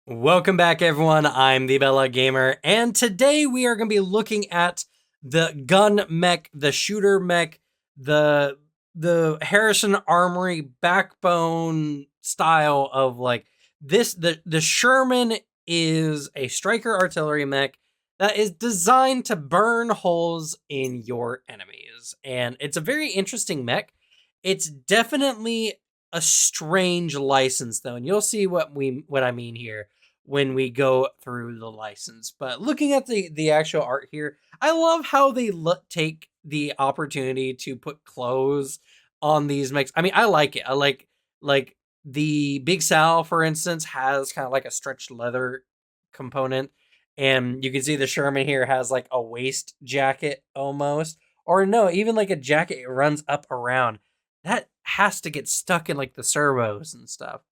Welcome back, everyone. I'm the Bella Gamer, and today we are going to be looking at the gun mech, the shooter mech, the Harrison Armory backbone style of like this. The Sherman is a striker artillery mech that is designed to burn holes in your enemies, and it's a very interesting mech. It's definitely a strange license, though, and you'll see what I mean here when we go through the license. But looking at the actual art here, I love how they take the opportunity to put clothes on these mechs. I mean, I like it. I like the Big Sal, for instance, has kind of like a stretched leather component, and you can see the Sherman here has like a waist jacket almost, or no, even like a jacket it runs up around. That has to get stuck in like the servos and stuff.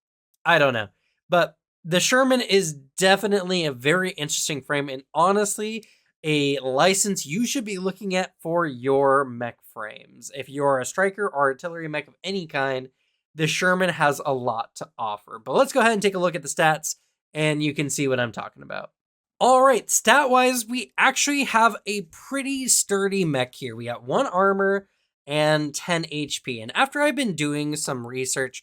I don't know, but the Sherman is definitely a very interesting frame, and honestly, a license you should be looking at for your mech frames. If you're a striker or artillery mech of any kind, the Sherman has a lot to offer. But let's go ahead and take a look at the stats, and you can see what I'm talking about. All right, stat wise, we actually have a pretty sturdy mech here. We got 1 armor and 10 HP. And after I've been doing some research,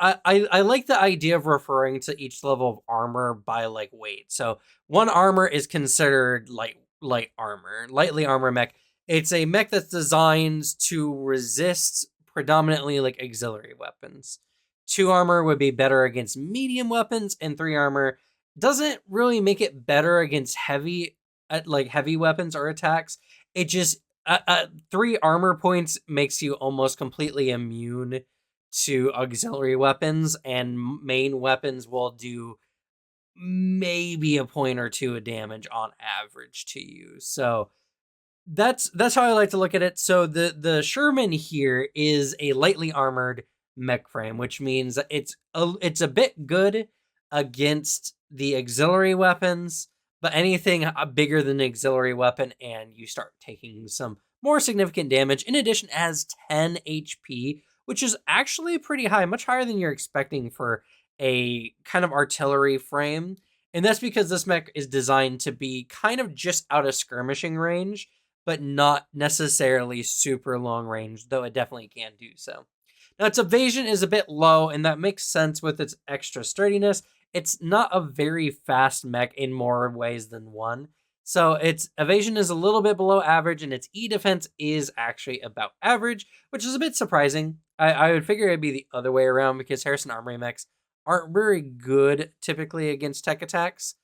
I like the idea of referring to each level of armor by like weight. So 1 armor is considered light armor, lightly armor mech. It's a mech that's designed to resist predominantly like auxiliary weapons. 2 armor would be better against medium weapons, and 3 armor doesn't really make it better against heavy weapons or attacks. It just 3 armor points makes you almost completely immune to auxiliary weapons, and main weapons will do maybe a point or two of damage on average to you. So that's how I like to look at it. So the Sherman here is a lightly armored mech frame, which means it's a bit good against the auxiliary weapons, but anything bigger than an auxiliary weapon and you start taking some more significant damage. In addition, it has 10 HP, which is actually pretty high, much higher than you're expecting for a kind of artillery frame. And that's because this mech is designed to be kind of just out of skirmishing range, but not necessarily super long range, though it definitely can do so. Now, its evasion is a bit low, and that makes sense with its extra sturdiness. It's not a very fast mech in more ways than one. So its evasion is a little bit below average, and its E-defense is actually about average, which is a bit surprising. I would figure it'd be the other way around because Harrison Armory mechs aren't very good typically against tech attacks,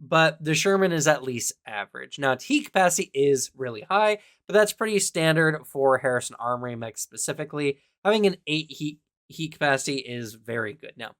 but the Sherman is at least average. Now, its heat capacity is really high, but that's pretty standard for Harrison Armory mechs specifically. Having an 8 heat capacity is very good. Now,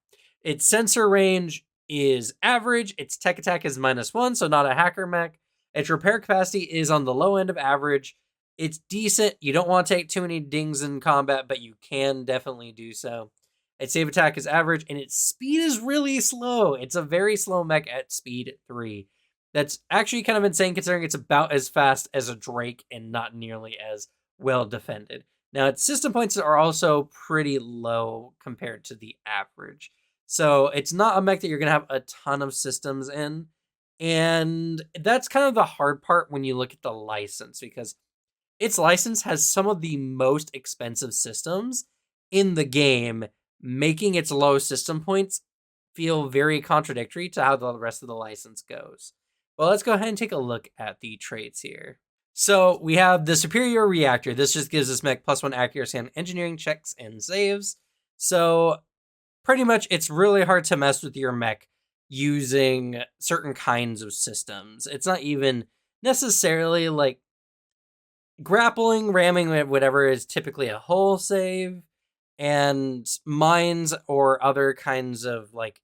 its sensor range is average. Its tech attack is -1, so not a hacker mech. Its repair capacity is on the low end of average. It's decent. You don't want to take too many dings in combat, but you can definitely do so. Its save attack is average, and its speed is really slow. It's a very slow mech at speed 3. That's actually kind of insane considering it's about as fast as a Drake and not nearly as well defended. Now, its system points are also pretty low compared to the average. So it's not a mech that you're going to have a ton of systems in. And that's kind of the hard part when you look at the license, because its license has some of the most expensive systems in the game, making its low system points feel very contradictory to how the rest of the license goes. Well, let's go ahead and take a look at the traits here. So we have the superior reactor. This just gives this mech +1 accuracy on engineering checks and saves. So pretty much it's really hard to mess with your mech using certain kinds of systems. It's not even necessarily like grappling, ramming, whatever is typically a hull save, and mines or other kinds of like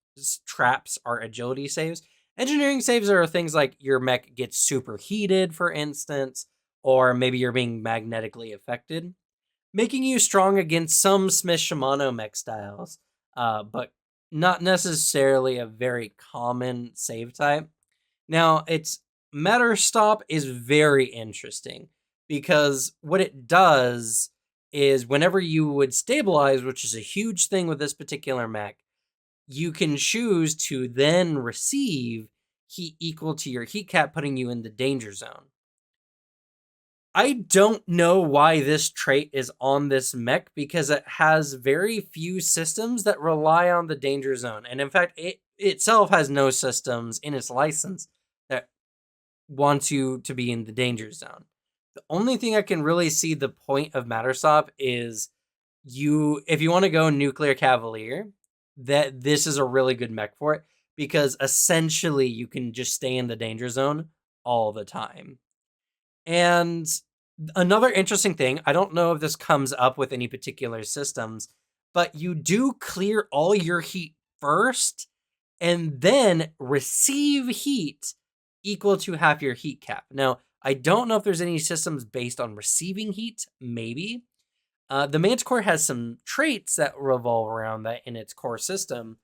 traps are agility saves. Engineering saves are things like your mech gets superheated, for instance, or maybe you're being magnetically affected, making you strong against some Smith Shimano mech styles, but not necessarily a very common save type. Now, its Matter Stop is very interesting because what it does is whenever you would stabilize, which is a huge thing with this particular mech, you can choose to then receive heat equal to your heat cap, putting you in the danger zone. I don't know why this trait is on this mech because it has very few systems that rely on the danger zone. And in fact, it itself has no systems in its license that wants you to be in the danger zone. The only thing I can really see the point of Matterstop is if you want to go nuclear cavalier, that this is a really good mech for it because essentially you can just stay in the danger zone all the time. And another interesting thing, I don't know if this comes up with any particular systems, but you do clear all your heat first and then receive heat equal to half your heat cap. Now, I don't know if there's any systems based on receiving heat, maybe. The Manticore has some traits that revolve around that in its core system,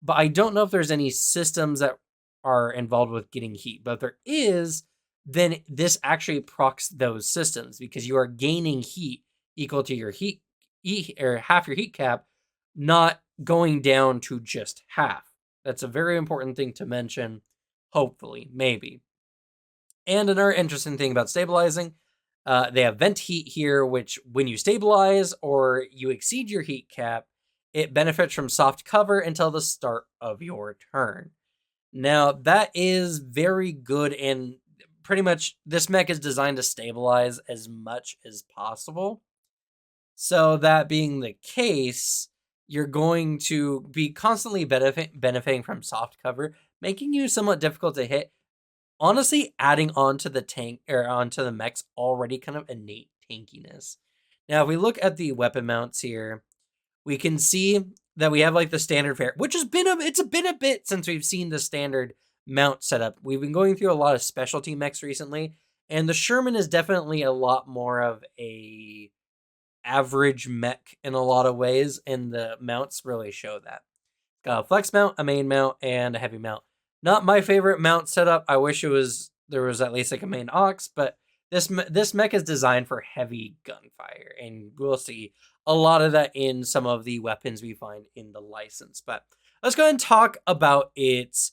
but I don't know if there's any systems that are involved with getting heat. But if there is, then this actually procs those systems because you are gaining heat equal to your heat or half your heat cap, not going down to just half. That's a very important thing to mention. Hopefully, maybe. And another interesting thing about stabilizing, they have vent heat here, which when you stabilize or you exceed your heat cap, it benefits from soft cover until the start of your turn. Now, that is very good, and pretty much this mech is designed to stabilize as much as possible. So, that being the case, you're going to be constantly benefiting from soft cover, making you somewhat difficult to hit, honestly adding on to the tank or onto the mech's already kind of innate tankiness. Now, if we look at the weapon mounts here, we can see that we have like the standard fare, which has been it's been a bit since we've seen the standard mount setup. We've been going through a lot of specialty mechs recently, and the Sherman is definitely a lot more of a average mech in a lot of ways, and the mounts really show that. Got a flex mount, a main mount, and a heavy mount. Not my favorite mount setup. I wish there was at least like a main aux, but this mech is designed for heavy gunfire, and we'll see a lot of that in some of the weapons we find in the license. But let's go ahead and talk about its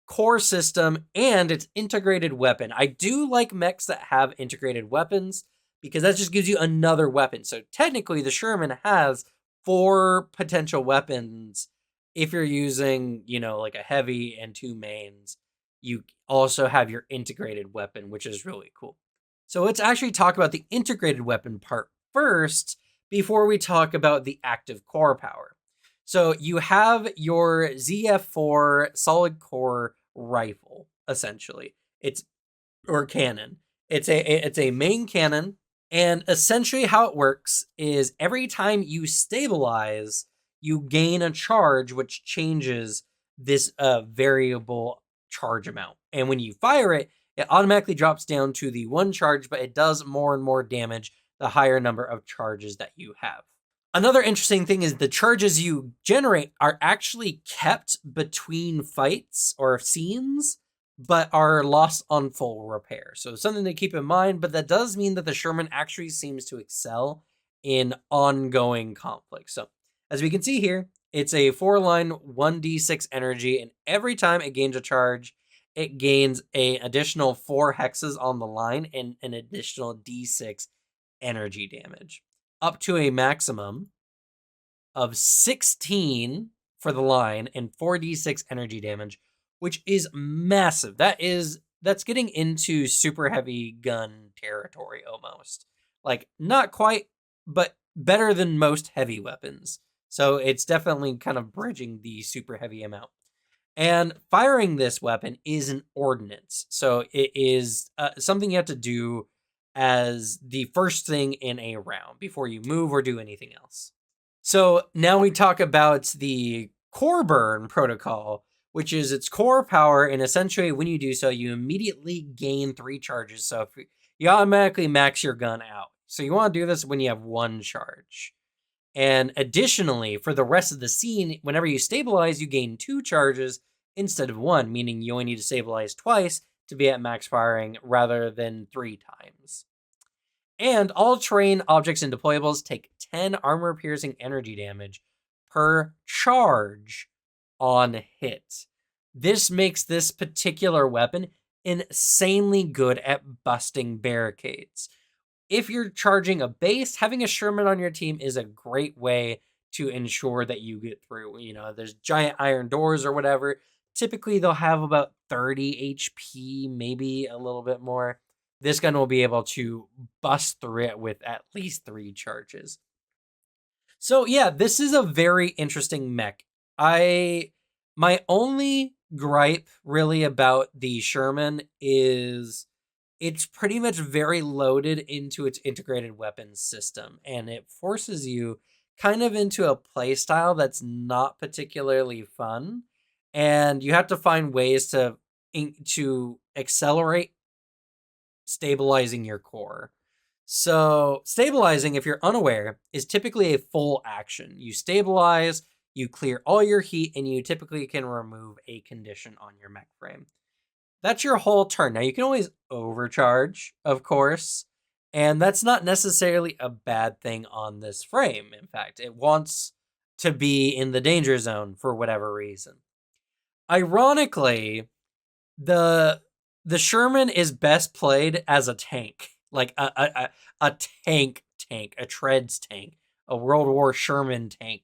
core system and its integrated weapon. I do like mechs that have integrated weapons because that just gives you another weapon. So technically, the Sherman has 4 potential weapons. If you're using, like a heavy and 2 mains, you also have your integrated weapon, which is really cool. So let's actually talk about the integrated weapon part first before we talk about the active core power. So you have your ZF4 solid core rifle, essentially. Or cannon. It's a main cannon, and essentially how it works is every time you stabilize, you gain a charge which changes this variable charge amount. And when you fire it, it automatically drops down to the 1 charge, but it does more and more damage the higher number of charges that you have. Another interesting thing is the charges you generate are actually kept between fights or scenes, but are lost on full repair. So something to keep in mind, but that does mean that the Sherman actually seems to excel in ongoing conflict. So as we can see here, it's a 4-line 1d6 energy, and every time it gains a charge, it gains an additional 4 hexes on the line and an additional d6 energy damage, up to a maximum of 16 for the line and 4d6 energy damage, which is massive. That's getting into super heavy gun territory almost. Like, not quite, but better than most heavy weapons. So it's definitely kind of bridging the super heavy amount. And firing this weapon is an ordnance. So it is something you have to do as the first thing in a round before you move or do anything else. So now we talk about the core burn protocol, which is its core power. And essentially when you do so, you immediately gain 3 charges. So if you automatically max your gun out. So you want to do this when you have 1 charge. And additionally, for the rest of the scene, whenever you stabilize, you gain 2 charges instead of 1, meaning you only need to stabilize twice to be at max firing rather than 3 times. And all terrain objects and deployables take 10 armor piercing energy damage per charge on hit. This makes this particular weapon insanely good at busting barricades. If you're charging a base, having a Sherman on your team is a great way to ensure that you get through. You know, there's giant iron doors or whatever. Typically, they'll have about 30 HP, maybe a little bit more. This gun will be able to bust through it with at least 3 charges. So yeah, this is a very interesting mech. My only gripe really about the Sherman is it's pretty much very loaded into its integrated weapons system, and it forces you kind of into a play style that's not particularly fun, and you have to find ways to accelerate stabilizing your core. So, stabilizing, if you're unaware, is typically a full action. You stabilize, you clear all your heat, and you typically can remove a condition on your mech frame. That's your whole turn. Now, you can always overcharge, of course, and that's not necessarily a bad thing on this frame. In fact, it wants to be in the danger zone for whatever reason. Ironically, the the Sherman is best played as a tank, like a tank, a Treads tank, a World War Sherman tank.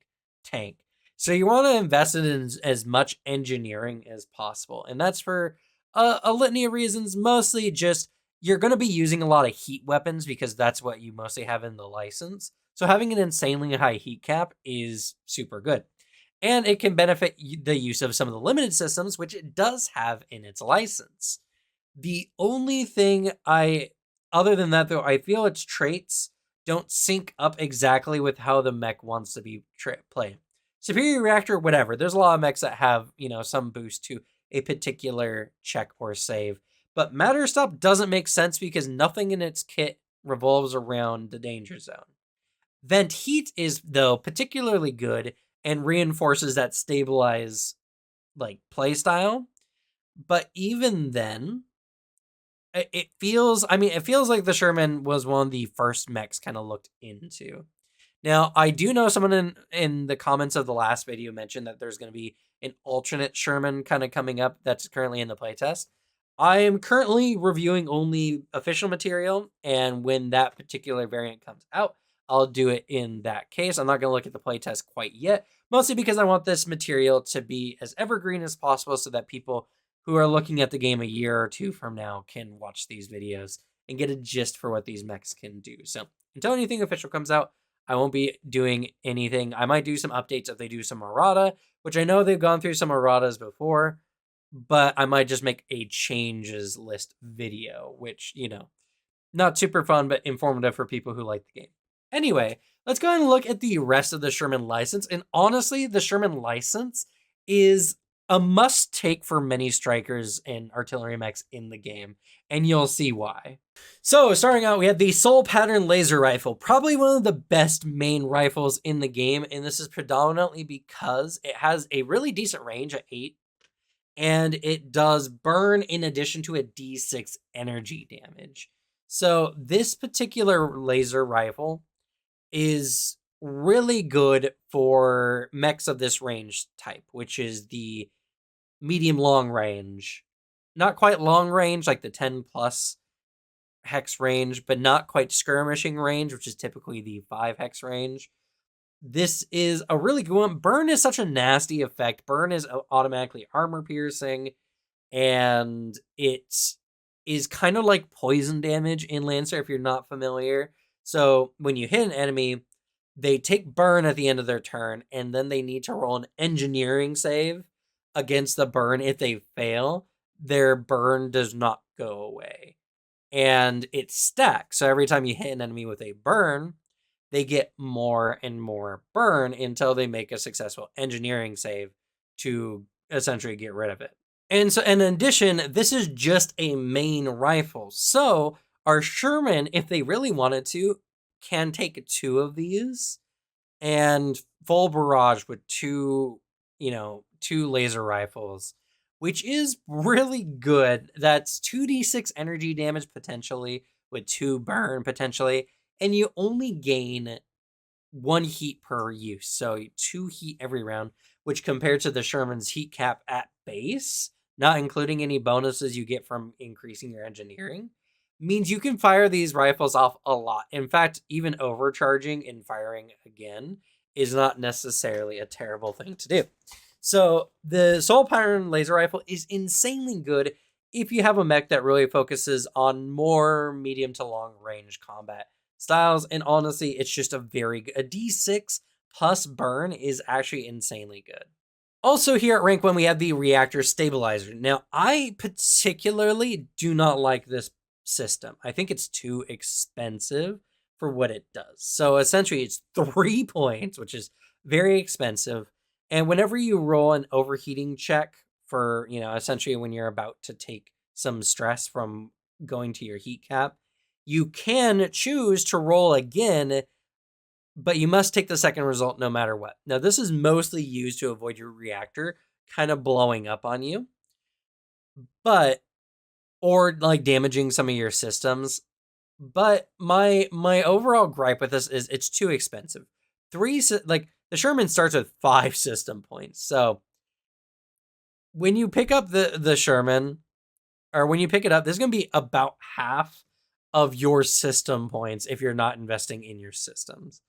So you want to invest in as much engineering as possible, and that's for a litany of reasons. Mostly just you're going to be using a lot of heat weapons because that's what you mostly have in the license. So having an insanely high heat cap is super good. And it can benefit the use of some of the limited systems, which it does have in its license. The only thing other than that, though, I feel its traits don't sync up exactly with how the mech wants to be played. Superior Reactor, whatever. There's a lot of mechs that have, some boost to a particular check or save. But Matter Stop doesn't make sense because nothing in its kit revolves around the danger zone. Vent Heat is, though, particularly good and reinforces that stabilize play style. But even then, it feels like the Sherman was one of the first mechs kind of looked into. Now, I do know someone in the comments of the last video mentioned that there's going to be an alternate Sherman kind of coming up that's currently in the playtest. I am currently reviewing only official material, and when that particular variant comes out, I'll do it in that case. I'm not going to look at the playtest quite yet, mostly because I want this material to be as evergreen as possible so that people who are looking at the game a year or two from now can watch these videos and get a gist for what these mechs can do. So until anything official comes out, I won't be doing anything. I might do some updates if they do some errata, which I know they've gone through some erratas before, but I might just make a changes list video, which, not super fun, but informative for people who like the game. Anyway, let's go ahead and look at the rest of the Sherman license. And honestly, the Sherman license is a must take for many strikers and artillery mechs in the game, and you'll see why. So starting out, we have the Soul Pattern Laser Rifle, probably one of the best main rifles in the game, and this is predominantly because it has a really decent range at 8, and it does burn in addition to a D6 energy damage. So this particular laser rifle is really good for mechs of this range type, which is the medium long range. Not quite long range like the 10 plus hex range, but not quite skirmishing range, which is typically the 5 hex range. This is a really good one. Burn is such a nasty effect. Burn is automatically armor piercing, and it is kind of like poison damage in Lancer if you're not familiar. So when you hit an enemy, they take burn at the end of their turn, and then they need to roll an engineering save against the burn. If they fail, their burn does not go away. And it stacks. So every time you hit an enemy with a burn, they get more and more burn until they make a successful engineering save to essentially get rid of it. And so, in addition, this is just a main rifle. So our Sherman, if they really wanted to, can take 2 of these and full barrage with 2 laser rifles, which is really good. That's 2d6 energy damage potentially with 2 burn potentially, and you only gain 1 heat per use, so 2 heat every round, which compared to the Sherman's heat cap at base, not including any bonuses you get from increasing your engineering, means you can fire these rifles off a lot. In fact, even overcharging and firing again is not necessarily a terrible thing to do. So the Soul Pattern laser rifle is insanely good if you have a mech that really focuses on more medium to long range combat styles. And honestly, it's just a D6 plus burn is actually insanely good. Also here at rank 1, we have the reactor stabilizer. Now, I particularly do not like this system. I think it's too expensive for what it does. So essentially it's 3 points, which is very expensive. And whenever you roll an overheating check for, essentially when you're about to take some stress from going to your heat cap, you can choose to roll again, but you must take the second result no matter what. Now, this is mostly used to avoid your reactor kind of blowing up on you, or like damaging some of your systems. But my overall gripe with this is it's too expensive. The Sherman starts with 5 system points. So when you pick up the Sherman, or when you pick it up, there's going to be about half of your system points if you're not investing in your systems.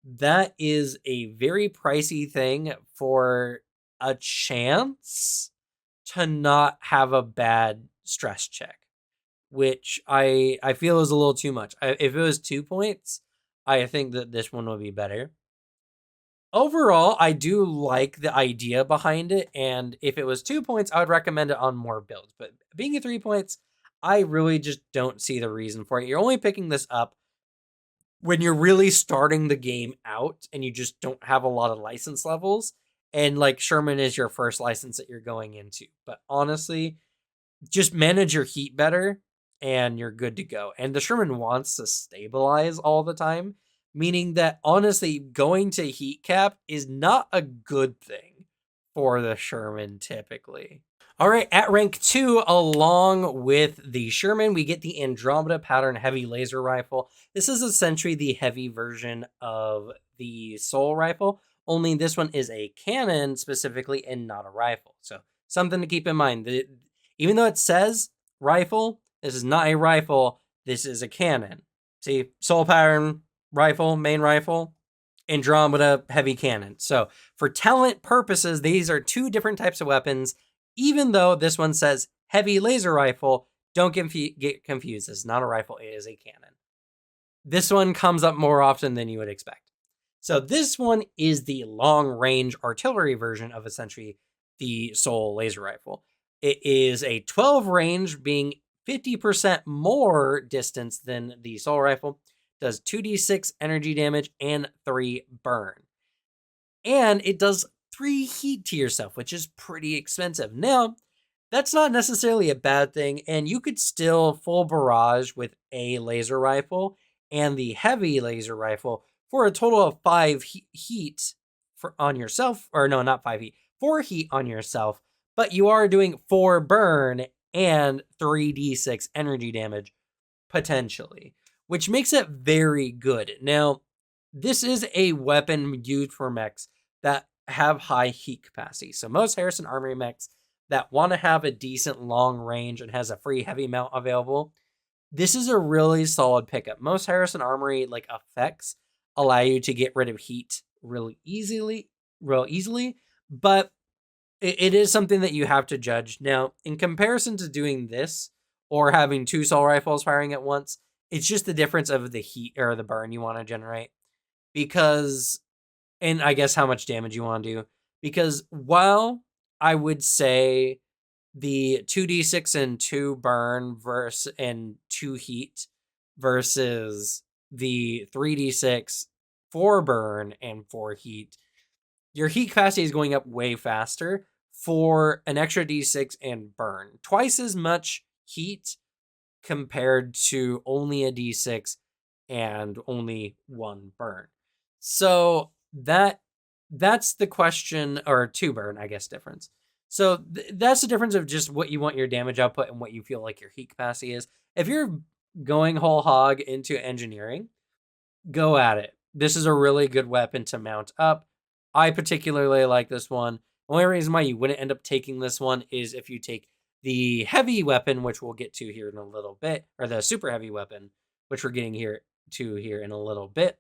That is a very pricey thing for a chance to not have a bad stress check, which I feel is a little too much. If it was 2 points, I think that this one would be better. Overall, I do like the idea behind it, and if it was 2 points, I would recommend it on more builds. But being at 3 points, I really just don't see the reason for it. You're only picking this up when you're really starting the game out and you just don't have a lot of license levels, and like Sherman is your first license that you're going into. But honestly, just manage your heat better and you're good to go. And the Sherman wants to stabilize all the time, meaning that honestly, going to heat cap is not a good thing for the Sherman typically. All right, at rank 2, along with the Sherman, we get the Andromeda Pattern Heavy Laser Rifle. This is essentially the heavy version of the Soul Rifle, only this one is a cannon specifically and not a rifle. So something to keep in mind. Even though it says rifle, this is not a rifle, this is a cannon. See, Soul Pattern Rifle, main rifle, Andromeda Heavy Cannon. So for talent purposes, these are 2 different types of weapons. Even though this one says heavy laser rifle, don't get confused. It's not a rifle, it is a cannon. This one comes up more often than you would expect. So this one is the long-range artillery version of essentially the Soul laser rifle. It is a 12 range, being 50% more distance than the Soul rifle. Does 2d6 energy damage and 3 burn. And it does 3 heat to yourself, which is pretty expensive. Now, that's not necessarily a bad thing, and you could still full barrage with a laser rifle and the heavy laser rifle for a total of 5 heat on yourself, or no, not 5 heat, 4 heat on yourself, but you are doing 4 burn and 3d6 energy damage, potentially, which makes it very good. Now, this is a weapon used for mechs that have high heat capacity. So most Harrison Armory mechs that want to have a decent long range and has a free heavy mount available, this is a really solid pickup. Most Harrison Armory effects allow you to get rid of heat real easily, but it is something that you have to judge. Now, in comparison to doing this or having 2 Soul Rifles firing at once, it's just the difference of the heat or the burn you want to generate. Because, and I guess how much damage you want to do. Because while I would say the 2d6 and 2 burn and 2 heat versus the 3d6, 4 burn and 4 heat, your heat capacity is going up way faster for an extra d6 and burn. Twice as much heat compared to only a d6 and only 1 burn. So that's the question, or 2 burn, I guess, difference. So that's the difference of just what you want your damage output and what you feel like your heat capacity is. If you're going whole hog into engineering, go at it. This is a really good weapon to mount up. I particularly like this one. The only reason why you wouldn't end up taking this one is if you take the heavy weapon, which we'll get to here in a little bit, or the super heavy weapon, which we're getting here in a little bit.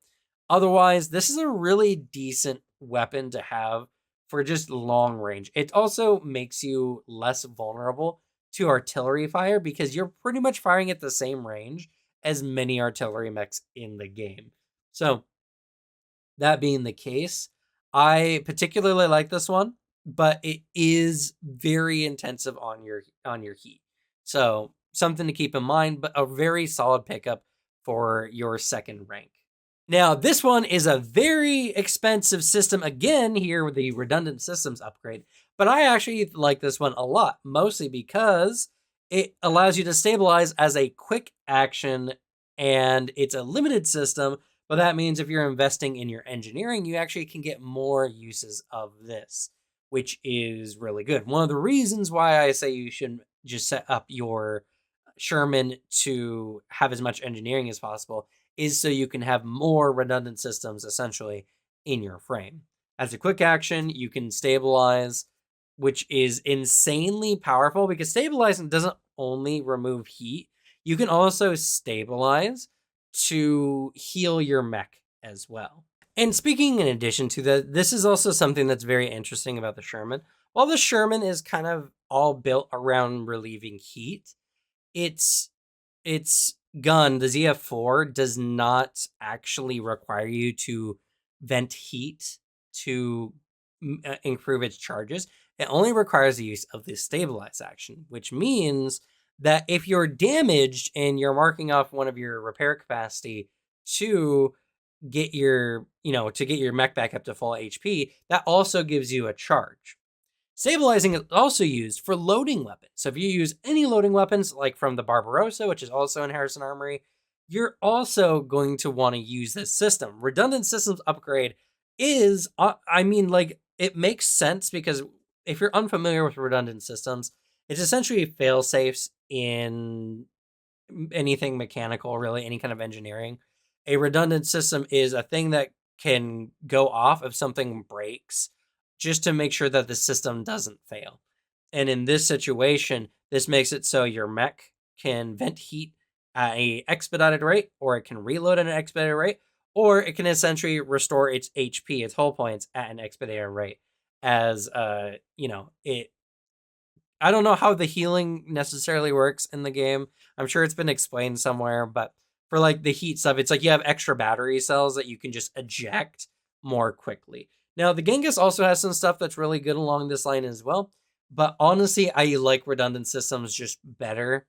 Otherwise, this is a really decent weapon to have for just long range. It also makes you less vulnerable to artillery fire because you're pretty much firing at the same range as many artillery mechs in the game. So, that being the case, I particularly like this one, but it is very intensive on your heat. So, something to keep in mind, but a very solid pickup for your second rank. Now, this one is a very expensive system again here with the redundant systems upgrade, but I actually like this one a lot, mostly because it allows you to stabilize as a quick action and it's a limited system, but that means if you're investing in your engineering, you actually can get more uses of this, which is really good. One of the reasons why I say you should just set up your Sherman to have as much engineering as possible is so you can have more redundant systems essentially in your frame. As a quick action, you can stabilize, which is insanely powerful because stabilizing doesn't only remove heat, you can also stabilize to heal your mech as well. And speaking in addition to that, this is also something that's very interesting about the Sherman. While the Sherman is kind of all built around relieving heat, its its gun, the ZF4, does not actually require you to vent heat to improve its charges. It only requires the use of the stabilize action, which means that if you're damaged and you're marking off one of your repair capacity to get your mech back up to full HP, that also gives you a charge. Stabilizing is also used for loading weapons. So if you use any loading weapons, like from the Barbarossa, which is also in Harrison Armory, you're also going to want to use this system. Redundant systems upgrade is, it makes sense because if you're unfamiliar with redundant systems, it's essentially fail safes in anything mechanical, really, any kind of engineering. A redundant system is a thing that can go off if something breaks just to make sure that the system doesn't fail. And in this situation, this makes it so your mech can vent heat at a expedited rate, or it can reload at an expedited rate, or it can essentially restore its HP, its hull points, at an expedited rate. As it I don't know how the healing necessarily works in the game. I'm sure it's been explained somewhere, but for like the heat stuff, it's like you have extra battery cells that you can just eject more quickly. Now, the Genghis also has some stuff that's really good along this line as well, but honestly, I like redundant systems just better.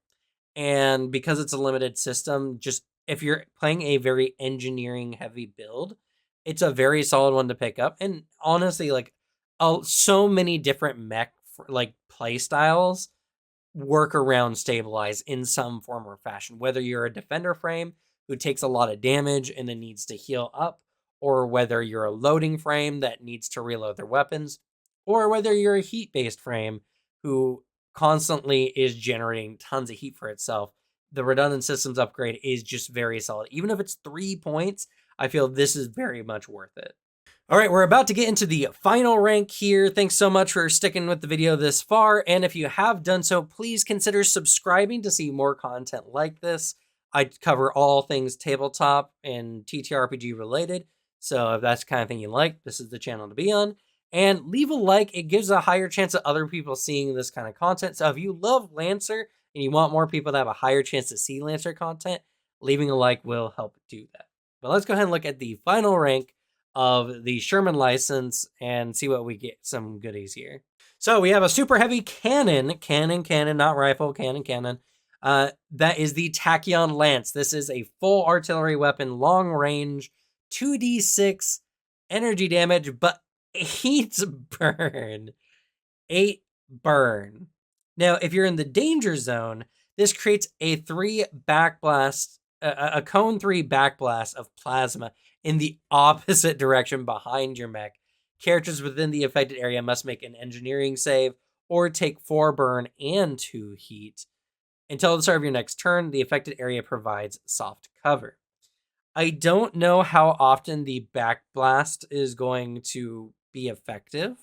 And because it's a limited system, just if you're playing a very engineering heavy build, it's a very solid one to pick up. And honestly, like so many different mech like play styles work around stabilize in some form or fashion, whether you're a defender frame who takes a lot of damage and then needs to heal up, or whether you're a loading frame that needs to reload their weapons, or whether you're a heat based frame who constantly is generating tons of heat for itself. The redundant systems upgrade is just very solid. Even if it's 3 points, I feel this is very much worth it. All right, we're about to get into the final rank here. Thanks so much for sticking with the video this far. And if you have done so, please consider subscribing to see more content like this. I cover all things tabletop and TTRPG related. So if that's the kind of thing you like, this is the channel to be on. And leave a like. It gives a higher chance of other people seeing this kind of content. So if you love Lancer and you want more people to have a higher chance to see Lancer content, leaving a like will help do that. But let's go ahead and look at the final rank of the Sherman license and see what we get some goodies here. So we have a super heavy cannon, not rifle, cannon. That is the Tachyon Lance. This is a full artillery weapon, long range, 2d6 energy damage, but 8 burn. 8 burn. Now, if you're in the danger zone, this creates a 3 backblast, a cone 3 backblast of plasma in the opposite direction behind your mech. Characters within the affected area must make an engineering save or take 4 burn and 2 heat. Until the start of your next turn, the affected area provides soft cover. I don't know how often the backblast is going to be effective.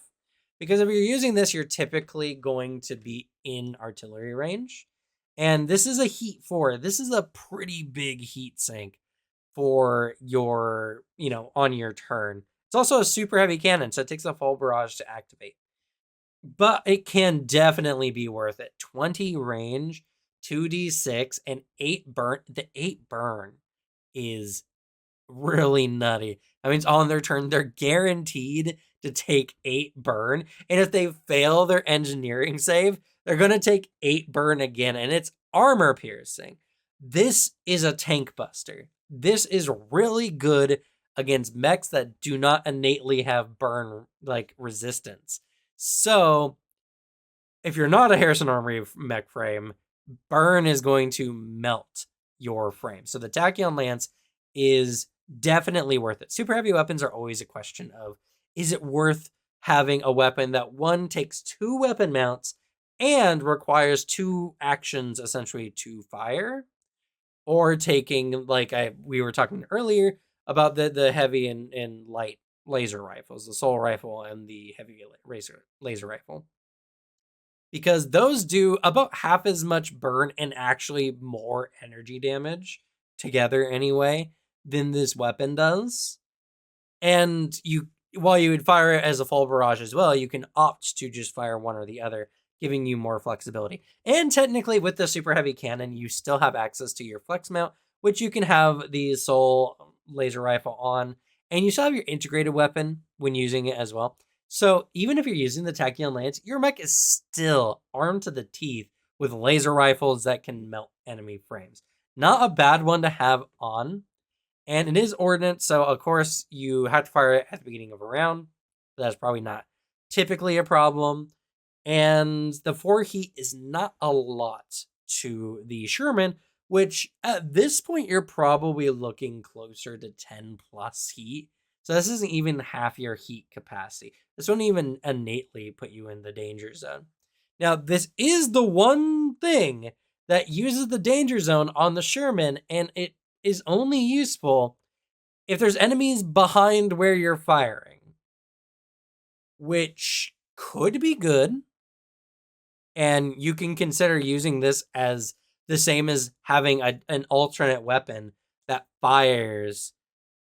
Because if you're using this, you're typically going to be in artillery range. And this is a heat 4. This is a pretty big heat sink for your, on your turn. It's also a super heavy cannon, so it takes a full barrage to activate. But it can definitely be worth it. 20 range, 2d6, and 8 burn. The 8 burn is really nutty. That means on their turn, they're guaranteed to take 8 burn. And if they fail their engineering save, they're going to take 8 burn again. And it's armor piercing. This is a tank buster. This is really good against mechs that do not innately have burn resistance. So if you're not a Harrison Armory mech frame, burn is going to melt your frame. So the Tachyon Lance is definitely worth it. Super heavy weapons are always a question of, is it worth having a weapon that one takes 2 weapon mounts and requires 2 actions essentially to fire, or taking, we were talking earlier about the heavy and light laser rifles, the Soul Rifle and the heavy laser rifle. Because those do about half as much burn and actually more energy damage together anyway than this weapon does. And while you would fire it as a full barrage as well, you can opt to just fire one or the other, giving you more flexibility. And technically with the super heavy cannon, you still have access to your flex mount, which you can have the Soul laser rifle on, and you still have your integrated weapon when using it as well. So even if you're using the Tachyon Lance, your mech is still armed to the teeth with laser rifles that can melt enemy frames. Not a bad one to have on. And it is ordnance, so of course you have to fire it at the beginning of a round. That's probably not typically a problem. And the 4 heat is not a lot to the Sherman, which at this point you're probably looking closer to 10 plus heat. So this isn't even half your heat capacity. This won't even innately put you in the danger zone. Now, this is the one thing that uses the danger zone on the Sherman, and it is only useful if there's enemies behind where you're firing, which could be good. And you can consider using this as the same as having an alternate weapon that fires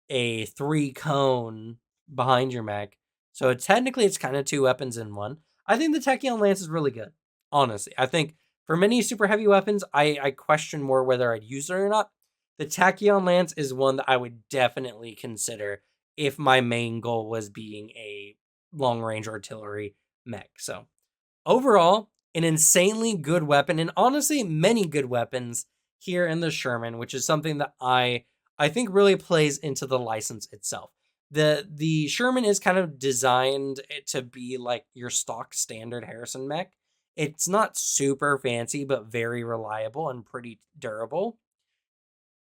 a 3 cone behind your mech. So technically it's kind of 2 weapons in one. I think the Tachyon Lance is really good. Honestly, I think for many super heavy weapons, I question more whether I'd use it or not. The Tachyon Lance is one that I would definitely consider if my main goal was being a long-range artillery mech. So overall, an insanely good weapon, and honestly, many good weapons here in the Sherman, which is something that I think really plays into the license itself. The Sherman is kind of designed to be like your stock standard Harrison mech. It's not super fancy, but very reliable and pretty durable.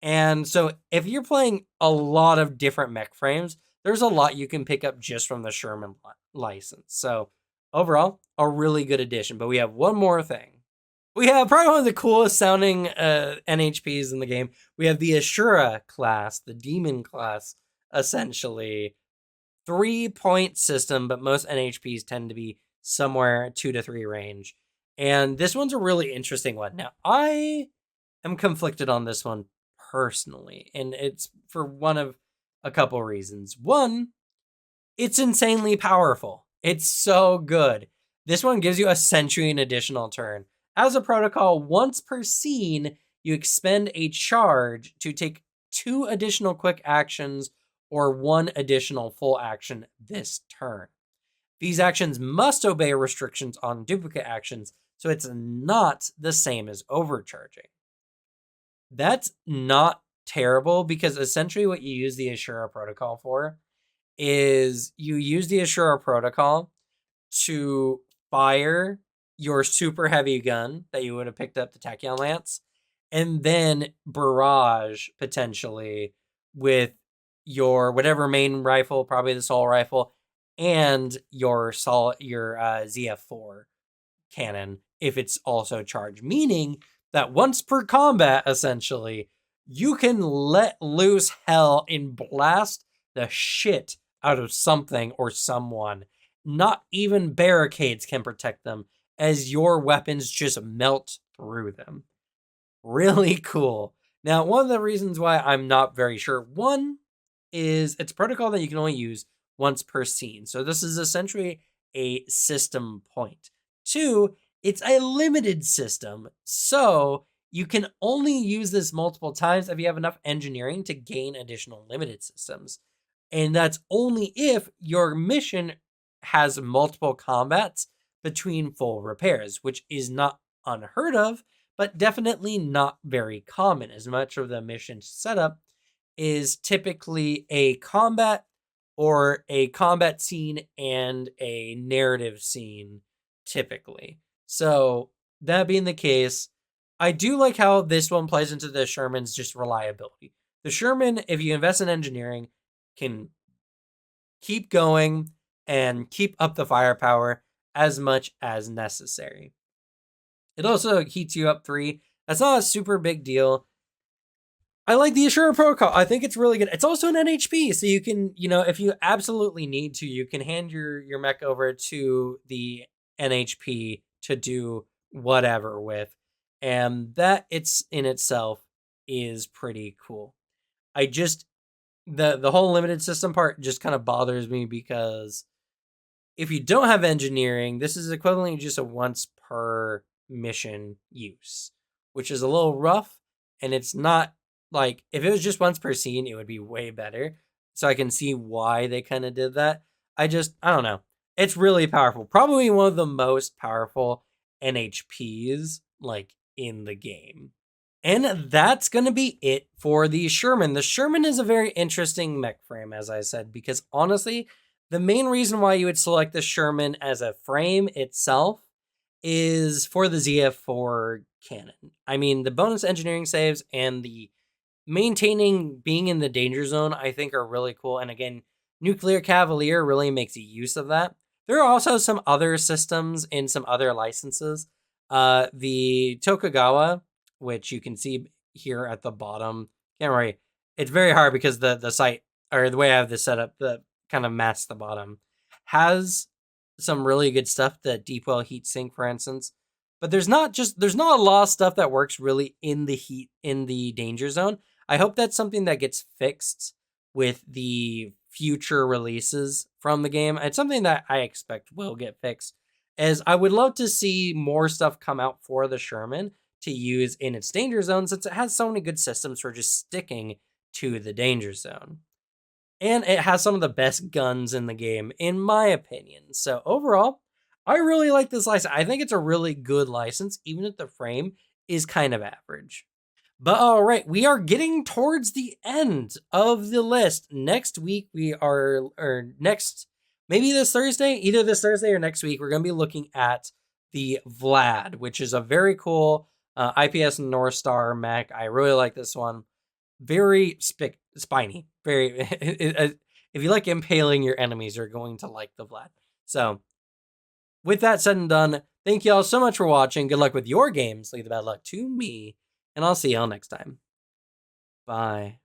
And so if you're playing a lot of different mech frames, there's a lot you can pick up just from the Sherman license. So overall, a really good addition. But we have one more thing. We have probably one of the coolest sounding NHPs in the game. We have the Ashura class, the Demon class, essentially. 3-point system, but most NHPs tend to be somewhere 2 to 3 range. And this one's a really interesting one. Now, I am conflicted on this one personally, and it's for one of a couple reasons. One, it's insanely powerful. It's so good. This one gives you a sentry and additional turn. As a protocol, once per scene, you expend a charge to take 2 additional quick actions or 1 additional full action this turn. These actions must obey restrictions on duplicate actions, so it's not the same as overcharging. That's not terrible, because essentially what you use the Ashura protocol for is you use the Ashura protocol to fire your super heavy gun that you would have picked up the Tachyon Lance, and then barrage potentially with your whatever main rifle, probably the Soul Rifle, and your ZF4 cannon if it's also charged. Meaning that once per combat, essentially, you can let loose hell and blast the shit out of something or someone. Not even barricades can protect them, as your weapons just melt through them. Really cool. Now, one of the reasons why I'm not very sure, one is it's a protocol that you can only use once per scene. So this is essentially a system point. Two, it's a limited system. So you can only use this multiple times if you have enough engineering to gain additional limited systems. And that's only if your mission has multiple combats between full repairs, which is not unheard of, but definitely not very common, as much of the mission setup is typically a combat or a combat scene and a narrative scene, typically. So, that being the case, I do like how this one plays into the Sherman's just reliability. The Sherman, if you invest in engineering, can keep going and keep up the firepower as much as necessary. It also heats you up 3. That's not a super big deal. I like the Assure protocol. I think it's really good. It's also an NHP, so you can, if you absolutely need to, you can hand your mech over to the NHP to do whatever with. And that it's in itself is pretty cool. I just the whole limited system part just kind of bothers me because if you don't have engineering, this is equivalent to just a once per mission use, which is a little rough. And it's not like if it was just once per scene, it would be way better. So I can see why they kind of did that. I don't know. It's really powerful. Probably one of the most powerful NHPs like in the game. And that's going to be it for the Sherman. The Sherman is a very interesting mech frame, as I said, because honestly, the main reason why you would select the Sherman as a frame itself is for the ZF4 cannon. I mean, the bonus engineering saves and the maintaining being in the danger zone, I think, are really cool. And again, Nuclear Cavalier really makes use of that. There are also some other systems in some other licenses. The Tokugawa, which you can see here at the bottom. Can't worry. It's very hard because the site, or the way I have this set up, the kind of masks the bottom, has some really good stuff. The Deepwell heatsink, for instance. But there's not a lot of stuff that works really in the danger zone. I hope that's something that gets fixed with the future releases from the game. It's something that I expect will get fixed, as I would love to see more stuff come out for the Sherman to use in its danger zone, since it has so many good systems for just sticking to the danger zone. And it has some of the best guns in the game, in my opinion. So overall, I really like this license. I think it's a really good license, even if the frame is kind of average. But all right, we are getting towards the end of the list. Next week, maybe this Thursday, either this Thursday or next week, we're going to be looking at the Vlad, which is a very cool IPS North Star mech. I really like this one. Very spiny. Very. If you like impaling your enemies, you're going to like the Vlad. So, with that said and done, thank you all so much for watching. Good luck with your games. Leave the bad luck to me. And I'll see y'all next time. Bye.